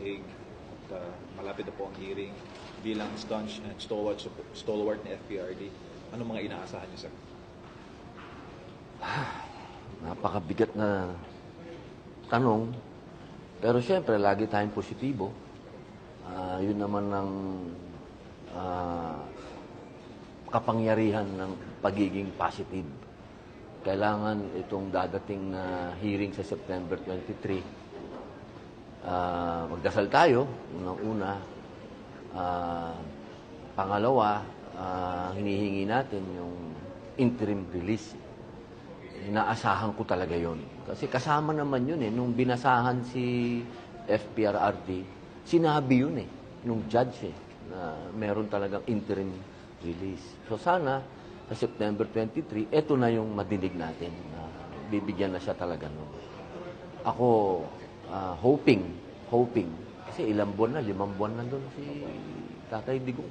Hague. At malapit na po ang hearing bilang staunch and stalwart ni FPRD. Ano mga inaasahan niyo, sir? Napakabigat na tanong. Pero siyempre, lagi tayong positibo. Yun naman ang kapangyarihan ng pagiging positive. Kailangan itong dadating na hearing sa September 23, magdasal tayo, unang-una. Pangalawa, hinihingi natin yung interim release. Inaasahan ko talaga yon. Kasi kasama naman yun nung binasahan si FPRRD, sinabi yun nung judge na meron talagang interim release. So sana, sa September 23, eto na yung madinig natin. Bibigyan na siya talaga nun. Ako, hoping, kasi ilang buwan na, 5 buwan na doon si Tatay Digong.